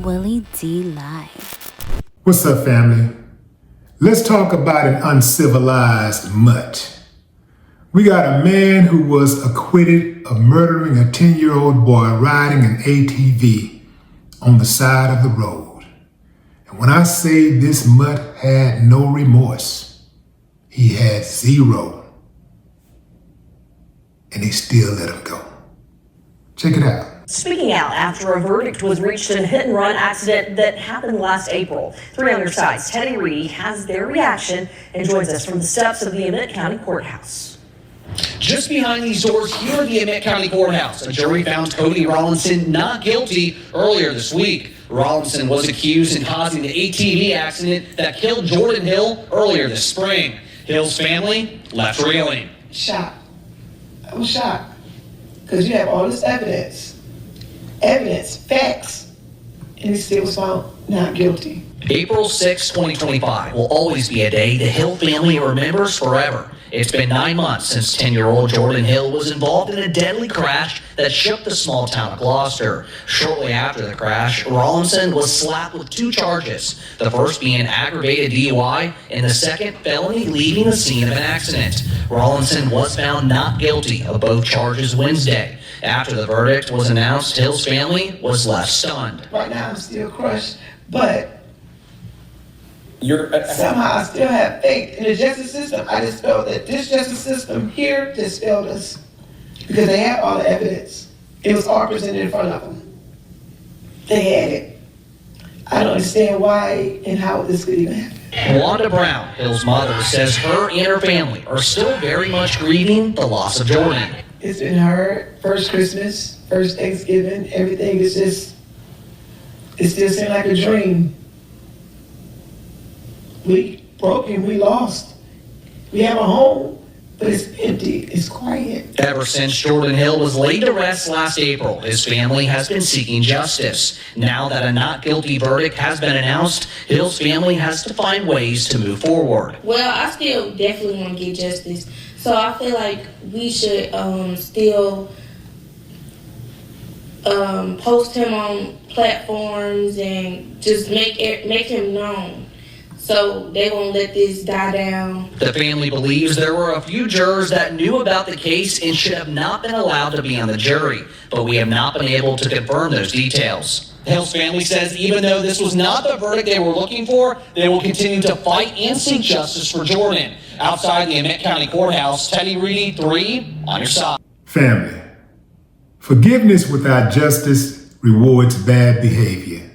Willie D Live. What's up, family? Let's talk about an uncivilized mutt. We got a man who was acquitted of murdering a 10-year-old boy riding an ATV on the side of the road. And when I say this mutt had no remorse, he had zero. And they still let him go. Check it out. Speaking out after a verdict was reached in a hit-and-run accident that happened last April. 3 on your side's Teddy Reedy has their reaction and joins us from the steps of the Emmett County Courthouse. Just behind these doors here at the Emmett County Courthouse, a jury found Cody Rollinson not guilty earlier this week. Rollinson was accused in causing the ATV accident that killed Jordan Hill earlier this spring. Hill's family left reeling. Shocked. I was shocked because you have all this evidence, facts, and he still was found not guilty. April 6, 2025 will always be a day the Hill family remembers forever. It's been 9 months since 10-year-old Jordan Hill was involved in a deadly crash that shook the small town of Gloucester. Shortly after the crash, Rollinson was slapped with 2 charges, the first being aggravated DUI and the second felony leaving the scene of an accident. Rollinson was found not guilty of both charges Wednesday. After the verdict was announced, Hill's family was left stunned. Right now I'm still crushed, but somehow I still have faith in the justice system. I just felt that this justice system here just failed us because they had all the evidence. It was all presented in front of them. They had it. I don't understand why and how this could even happen. Wanda Brown, Hill's mother, says her and her family are still very much grieving the loss of Jordan. It's been hard. First Christmas, first Thanksgiving, everything is just, it still seems like a dream. We broke and we lost. We have a home, but it's empty, it's quiet. Ever since Jordan Hill was laid to rest last April, his family has been seeking justice. Now that a not guilty verdict has been announced, Hill's family has to find ways to move forward. Well, I still definitely want to get justice. So I feel like we should still post him on platforms and just make him known. So they won't let this die down. The family believes there were a few jurors that knew about the case and should have not been allowed to be on the jury, but we have not been able to confirm those details. Hill's family says even though this was not the verdict they were looking for, they will continue to fight and seek justice for Jordan. Outside the Emmett County Courthouse, Teddy Reedy, 3 on your side. Family, forgiveness without justice rewards bad behavior.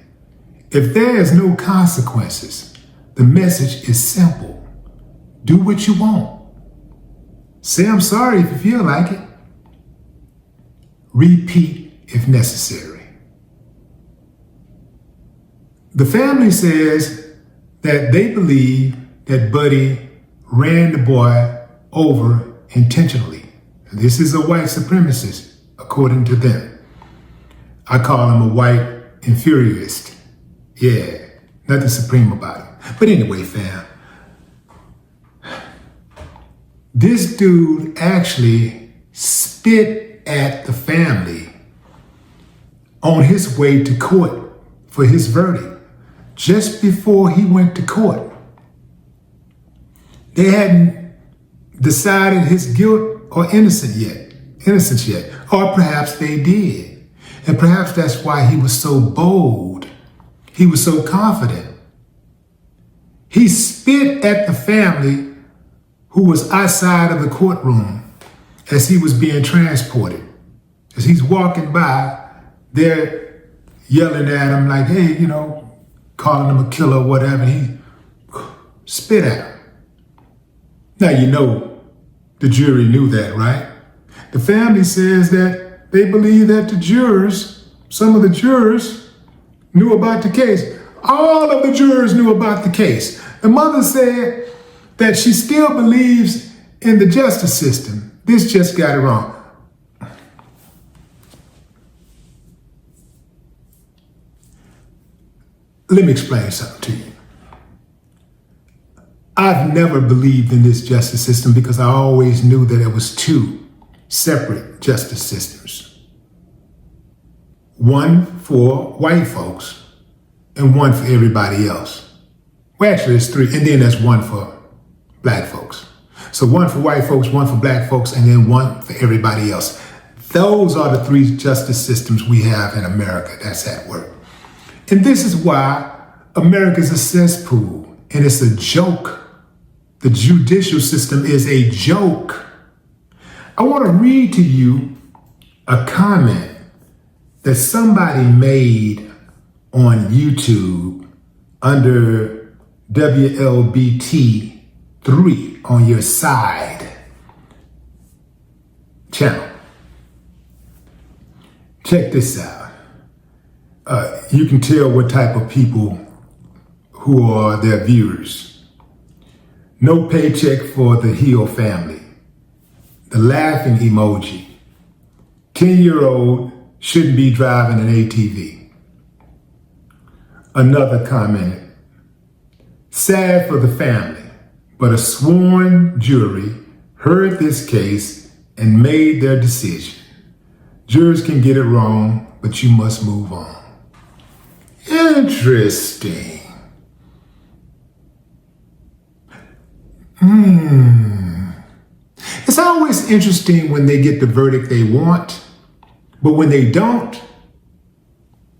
If there is no consequences, the message is simple. Do what you want. Say I'm sorry if you feel like it. Repeat if necessary. The family says that they believe that Buddy ran the boy over intentionally. This is a white supremacist, according to them. I call him a white inferiorist. Yeah, nothing supreme about him. But anyway, fam, this dude actually spit at the family on his way to court for his verdict, just before he went to court. They hadn't decided his guilt or innocence yet, or perhaps they did. And perhaps that's why he was so bold. He was so confident. He spit at the family who was outside of the courtroom as he was being transported. As he's walking by, they're yelling at him like, hey, calling him a killer or whatever. And he spit at him. Now, the jury knew that, right? The family says that they believe that some of the jurors knew about the case. All of the jurors knew about the case. The mother said that she still believes in the justice system. This just got it wrong. Let me explain something to you. I've never believed in this justice system because I always knew that it was 2 separate justice systems. One for white folks and one for everybody else. Well, actually, it's 3, and then there's 1 for black folks. So 1 for white folks, 1 for black folks, and then 1 for everybody else. Those are the 3 justice systems we have in America that's at work. And this is why America's a cesspool, and it's a joke. The judicial system is a joke. I want to read to you a comment that somebody made on YouTube under WLBT3 on your side channel. Check this out. You can tell what type of people who are their viewers. No paycheck for the Hill family. The laughing emoji. 10-year-old shouldn't be driving an ATV. Another commented, sad for the family, but a sworn jury heard this case and made their decision. Jurors can get it wrong, but you must move on. Interesting. It's always interesting when they get the verdict they want, but when they don't,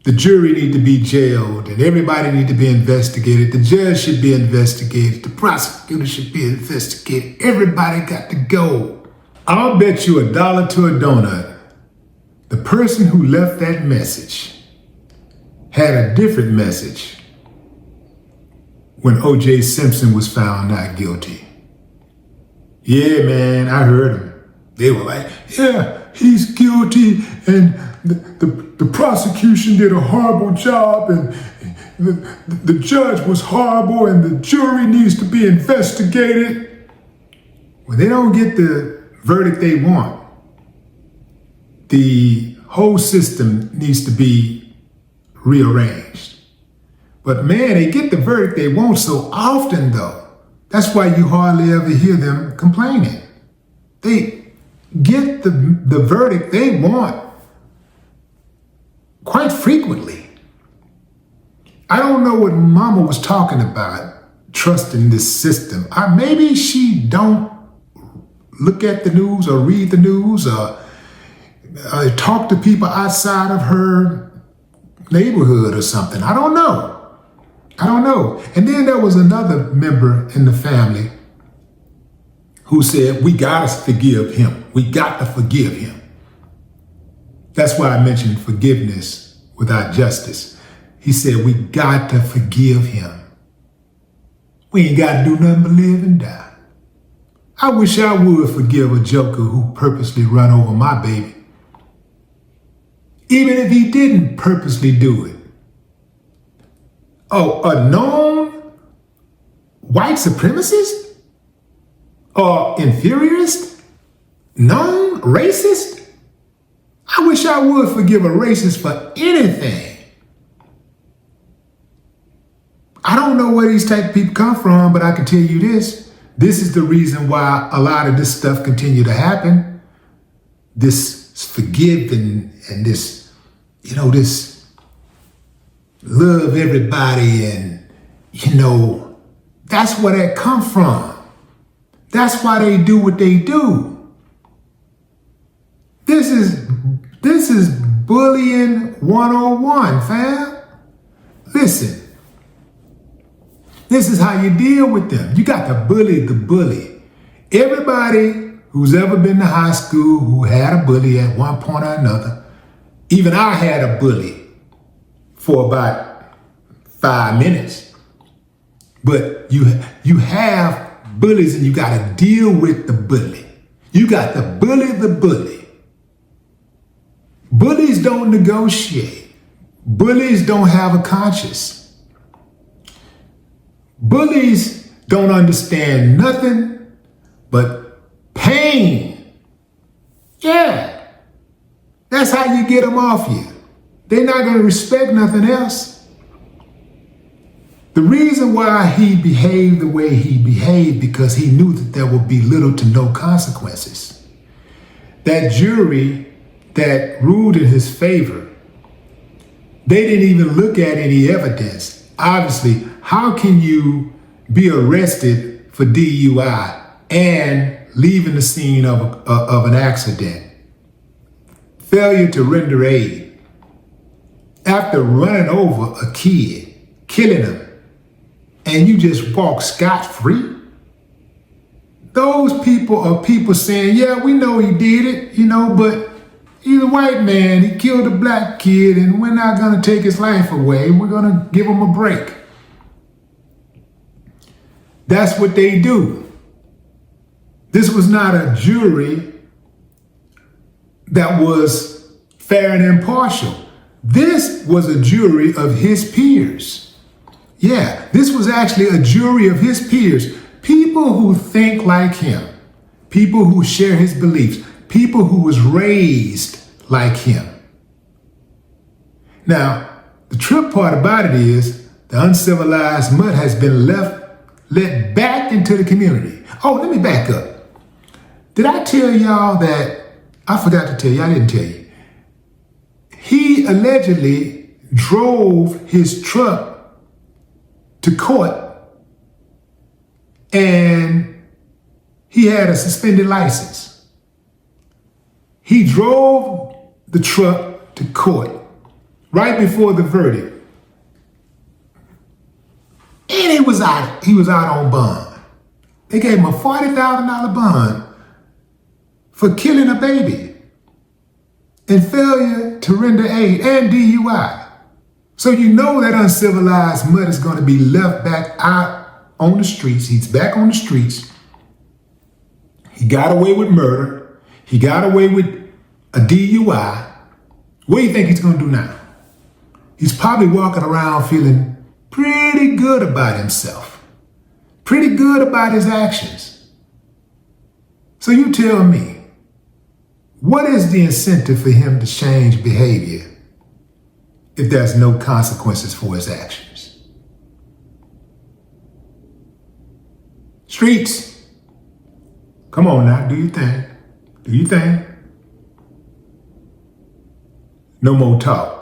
the jury need to be jailed and everybody need to be investigated. The judge should be investigated. The prosecutor should be investigated. Everybody got to go. I'll bet you $1 to a donut. The person who left that message had a different message when O.J. Simpson was found not guilty. Yeah, man, I heard them. They were like, yeah, he's guilty, and the prosecution did a horrible job, and the judge was horrible, and the jury needs to be investigated. When they don't get the verdict they want, the whole system needs to be rearranged. But man, they get the verdict they want so often though. That's why you hardly ever hear them complaining. They get the verdict they want quite frequently. I don't know what Mama was talking about, trusting this system. Maybe she don't look at the news or read the news or talk to people outside of her neighborhood or something. I don't know. And then there was another member in the family who said, we gotta forgive him. We got to forgive him. That's why I mentioned forgiveness without justice. He said, we got to forgive him. We ain't got to do nothing but live and die. I wish I would forgive a joker who purposely run over my baby. Even if he didn't purposely do it. Oh, a known white supremacist? Or inferiorist? Known racist? I wish I would forgive a racist for anything. I don't know where these type of people come from, but I can tell you this. This is the reason why a lot of this stuff continue to happen. This forgiving and this, this love everybody and, that's where that come from. That's why they do what they do. This is bullying 101, fam. Listen, this is how you deal with them. You got to bully the bully. Everybody who's ever been to high school who had a bully at one point or another, even I had a bully for about 5 minutes. But you have bullies and you got to deal with the bully. You got to bully the bully. Bullies don't negotiate. Bullies don't have a conscience. Bullies don't understand nothing but pain. Yeah, that's how you get them off you. They're not going to respect nothing else. The reason why he behaved the way he behaved, because he knew that there would be little to no consequences. That jury that ruled in his favor They didn't even look at any evidence. Obviously, how can you be arrested for DUI and leaving the scene of an accident? Failure to render aid. After running over a kid, killing him, and you just walk scot-free? Those people are people saying, yeah, we know he did it, but he's a white man, he killed a black kid, and we're not gonna take his life away, we're gonna give him a break. That's what they do. This was not a jury that was fair and impartial. This was a jury of his peers. Yeah, this was actually a jury of his peers. People who think like him. People who share his beliefs. People who was raised like him. Now, the trip part about it is the uncivilized mutt has been let back into the community. Oh, let me back up. Did I tell y'all that, I forgot to tell you, I didn't tell you. He allegedly drove his truck to court and he had a suspended license. He drove the truck to court right before the verdict. And he was out on bond. They gave him a $40,000 bond for killing a baby and failure to render aid and DUI. So you know that uncivilized mutt is going to be left back out on the streets. He's back on the streets. He got away with murder. He got away with a DUI. What do you think he's going to do now? He's probably walking around feeling pretty good about himself. Pretty good about his actions. So you tell me, what is the incentive for him to change behavior if there's no consequences for his actions? Streets, come on now, do your thing. Do your thing. No more talk.